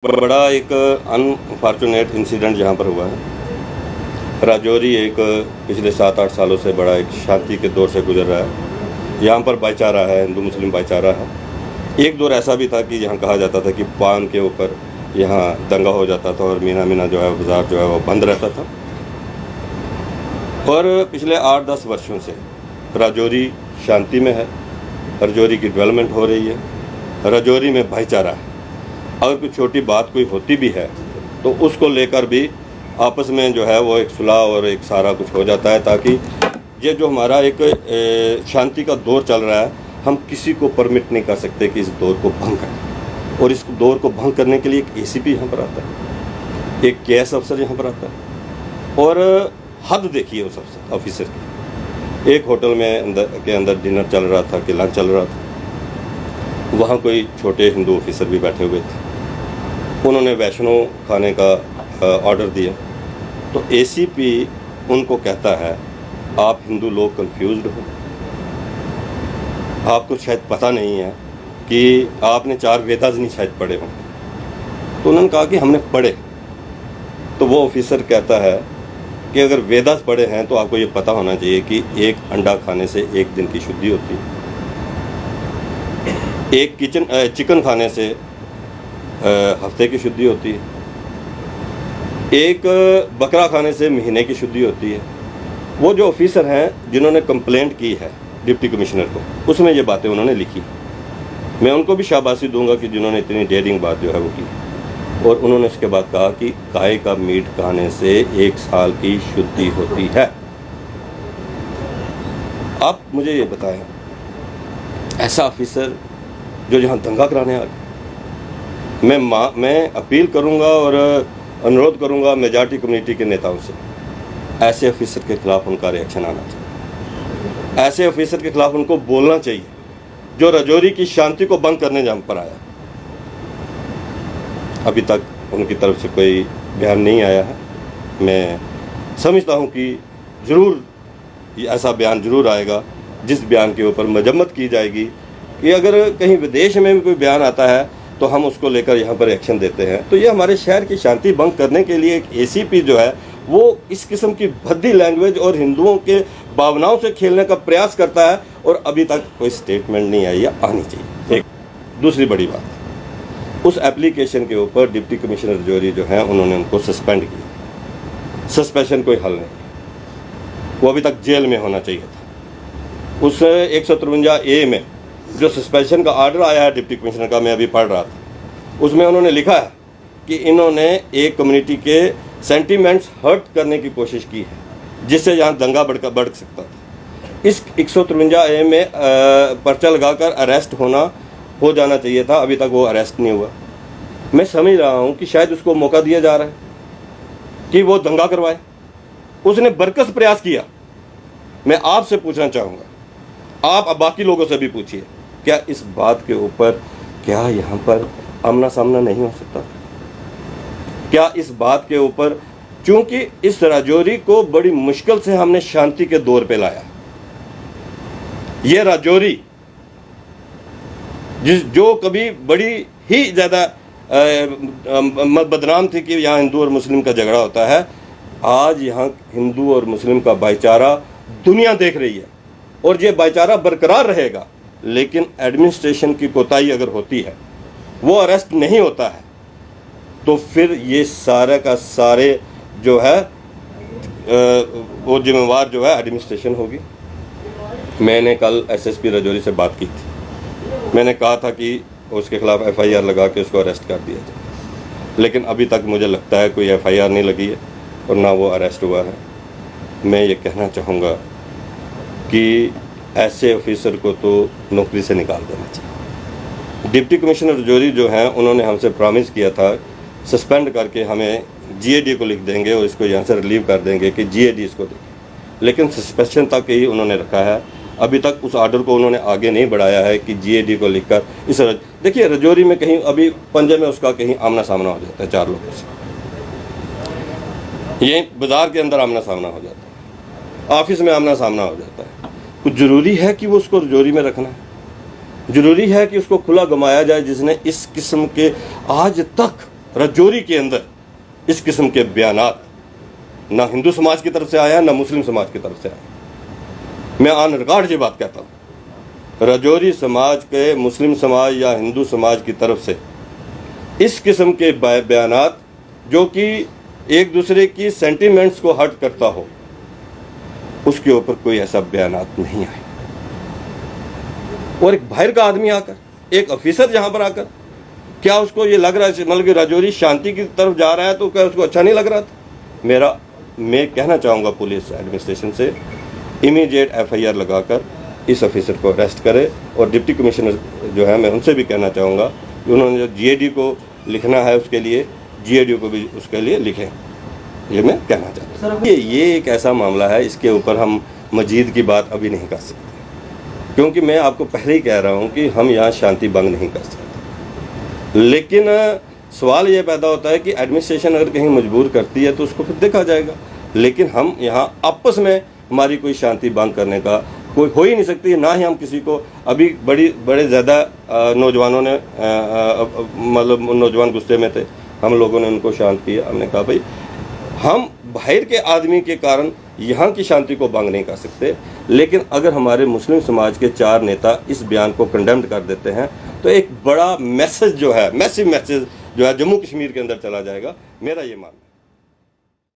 बड़ा एक unfortunate incident यहाँ पर हुआ है। राजौरी एक पिछले 7-8 सालों से बड़ा एक शांति के दौर से गुजर रहा है। यहाँ पर भाईचारा है, हिंदू मुस्लिम भाईचारा है। एक दौर ऐसा भी था कि यहाँ कहा जाता था कि पान के ऊपर यहाँ दंगा हो जाता था और मीना जो है बाज़ार जो है वो बंद रहता था। और पिछले 8-10 वर्षों से राजौरी शांति में है, राजौरी की डेवलपमेंट हो रही है, राजौरी में भाईचारा है। अगर कोई छोटी बात कोई होती भी है तो उसको लेकर भी आपस में जो है वो एक सुलह और एक सारा कुछ हो जाता है, ताकि ये जो हमारा एक शांति का दौर चल रहा है, हम किसी को परमिट नहीं कर सकते कि इस दौर को भंग करें। और इस दौर को भंग करने के लिए एक एसीपी यहाँ पर आता है, एक केएस अफसर यहाँ पर आता है। और हद देखिए उस ऑफिसर की। एक होटल में के अंदर डिनर चल रहा था कि लंच चल रहा था, वहाँ कोई छोटे हिंदू ऑफिसर भी बैठे हुए थे। उन्होंने वैष्णो खाने का ऑर्डर दिया तो एसीपी उनको कहता है, आप हिंदू लोग कंफ्यूज्ड हो, आपको शायद पता नहीं है कि आपने 4 वेदास नहीं शायद पढ़े हों। तो उन्होंने कहा कि हमने पढ़े। तो वो ऑफिसर कहता है कि अगर वेदास पढ़े हैं तो आपको ये पता होना चाहिए कि एक अंडा खाने से 1 दिन की शुद्धि होती है, एक चिकन खाने से हफ्ते की शुद्धि होती है, एक बकरा खाने से महीने की शुद्धि होती है। वो जो ऑफिसर हैं जिन्होंने कंप्लेंट की है डिप्टी कमिश्नर को, उसमें ये बातें उन्होंने लिखी। मैं उनको भी शाबाशी दूंगा कि जिन्होंने इतनी डेयरिंग बात जो है वो की। और उन्होंने उसके बाद कहा कि गाय का मीट खाने से 1 साल की शुद्धि होती है। आप मुझे ये बताएं, ऐसा ऑफिसर जो यहाँ दंगा कराने आ गया, मैं अपील करूंगा और अनुरोध करूंगा मेजॉरिटी कम्युनिटी के नेताओं से, ऐसे ऑफिसर के खिलाफ उनका रिएक्शन आना चाहिए। ऐसे ऑफिसर के खिलाफ उनको बोलना चाहिए जो राजौरी की शांति को भंग करने जम पर आया। अभी तक उनकी तरफ से कोई बयान नहीं आया है। मैं समझता हूं कि ज़रूर ऐसा बयान ज़रूर आएगा जिस बयान के ऊपर मजम्मत की जाएगी कि अगर कहीं विदेश में भी कोई बयान आता है तो हम उसको लेकर यहाँ पर एक्शन देते हैं। तो ये हमारे शहर की शांति भंग करने के लिए एक एसीपी जो है वो इस किस्म की भद्दी लैंग्वेज और हिंदुओं के भावनाओं से खेलने का प्रयास करता है, और अभी तक कोई स्टेटमेंट नहीं आई है, आनी चाहिए। एक दूसरी बड़ी बात, उस एप्लीकेशन के ऊपर डिप्टी कमिश्नर राजौरी जो है उन्होंने उनको सस्पेंड किया। सस्पेंशन कोई हल नहीं, वो अभी तक जेल में होना चाहिए था। उस 153A में जो सस्पेंशन का आर्डर आया है डिप्टी कमिश्नर का, मैं अभी पढ़ रहा था, उसमें उन्होंने लिखा है कि इन्होंने एक कम्युनिटी के सेंटीमेंट्स हर्ट करने की कोशिश की है जिससे यहाँ दंगा बढ़ सकता था। इस 153A में पर्चा लगाकर अरेस्ट हो जाना चाहिए था, अभी तक वो अरेस्ट नहीं हुआ। मैं समझ रहा हूँ कि शायद उसको मौका दिया जा रहा है कि वो दंगा करवाए। उसने बरकस प्रयास किया। मैं आपसे पूछना चाहूँगा, आप अब बाकी लोगों से भी पूछिए, क्या इस बात के ऊपर क्या यहाँ पर आमना सामना नहीं हो सकता? क्या इस बात के ऊपर, चूंकि इस राजौरी को बड़ी मुश्किल से हमने शांति के दौर पे लाया, ये राजौरी जो कभी बड़ी ही ज़्यादा बदनाम थी कि यहाँ हिंदू और मुस्लिम का झगड़ा होता है, आज यहाँ हिंदू और मुस्लिम का भाईचारा दुनिया देख रही है और ये भाईचारा बरकरार रहेगा। लेकिन एडमिनिस्ट्रेशन की कोताही अगर होती है, वो अरेस्ट नहीं होता है, तो फिर ये सारे का सारे जो है वो जिम्मेवार जो है एडमिनिस्ट्रेशन होगी। मैंने कल एसएसपी राजौरी से बात की थी। मैंने कहा था कि उसके खिलाफ एफआईआर लगा के उसको अरेस्ट कर दिया जाए, लेकिन अभी तक मुझे लगता है कोई एफआईआर नहीं लगी है और ना वो अरेस्ट हुआ है। मैं ये कहना चाहूँगा कि ऐसे ऑफिसर को तो नौकरी से निकाल देना चाहिए। डिप्टी कमिश्नर राजौरी जो हैं उन्होंने हमसे प्रॉमिस किया था सस्पेंड करके हमें जीएडी को लिख देंगे और इसको यहाँ से रिलीव कर देंगे कि जीएडी इसको देंगे, लेकिन सस्पेंशन तक ही उन्होंने रखा है। अभी तक उस ऑर्डर को उन्होंने आगे नहीं बढ़ाया है कि जीएडी को लिखकर इस देखिए राजौरी में कहीं अभी पंजे में उसका कहीं आमना सामना हो जाता है 4 लोगों से, ये बाज़ार के अंदर आमना सामना हो जाता है, ऑफिस में आमना सामना हो जाता है। कुछ ज़रूरी है कि वो उसको राजौरी में रखना है? ज़रूरी है कि उसको खुला गमाया जाए जिसने इस किस्म के आज तक रजौरी के अंदर इस किस्म के बयानात ना हिंदू समाज की तरफ से आया ना मुस्लिम समाज की तरफ से आया। मैं ऑन रिकॉर्ड ये बात कहता हूँ, रजौरी समाज के मुस्लिम समाज या हिंदू समाज की तरफ से इस किस्म के बयानात जो कि एक दूसरे की सेंटिमेंट्स को हर्ट करता हो, उसके ऊपर कोई ऐसा बयानात नहीं आए। और एक बाहर का आदमी आकर, एक ऑफिसर यहाँ पर आकर, क्या उसको ये लग रहा है मतलब कि रजौरी शांति की तरफ जा रहा है, तो क्या उसको अच्छा नहीं लग रहा था? मैं कहना चाहूँगा पुलिस एडमिनिस्ट्रेशन से इमीडिएट FIR लगाकर इस ऑफिसर को अरेस्ट करे। और डिप्टी कमिश्नर जो है, मैं उनसे भी कहना चाहूँगा कि उन्होंने जो GAD को लिखना है उसके लिए GAD को भी उसके लिए लिखें, ये मैं कहना चाहता हूँ। ये एक ऐसा मामला है, इसके ऊपर हम मजीद की बात अभी नहीं कर सकते, क्योंकि मैं आपको पहले ही कह रहा हूँ कि हम यहाँ शांति भंग नहीं कर सकते। लेकिन सवाल ये पैदा होता है कि एडमिनिस्ट्रेशन अगर कहीं मजबूर करती है तो उसको फिर देखा जाएगा। लेकिन हम यहाँ आपस में हमारी कोई शांति भंग करने का कोई हो ही नहीं सकती, ना ही हम किसी को अभी बड़े ज़्यादा नौजवानों ने मतलब नौजवान गुस्से में थे, हम लोगों ने उनको शांत किया। हमने कहा भाई हम बाहर के आदमी के कारण यहाँ की शांति को भंग नहीं कर सकते, लेकिन अगर हमारे मुस्लिम समाज के 4 नेता इस बयान को कंडेम्ड कर देते हैं तो एक बड़ा मैसेज जो है, मैसिव मैसेज जो है जम्मू कश्मीर के अंदर चला जाएगा। मेरा ये मानना है।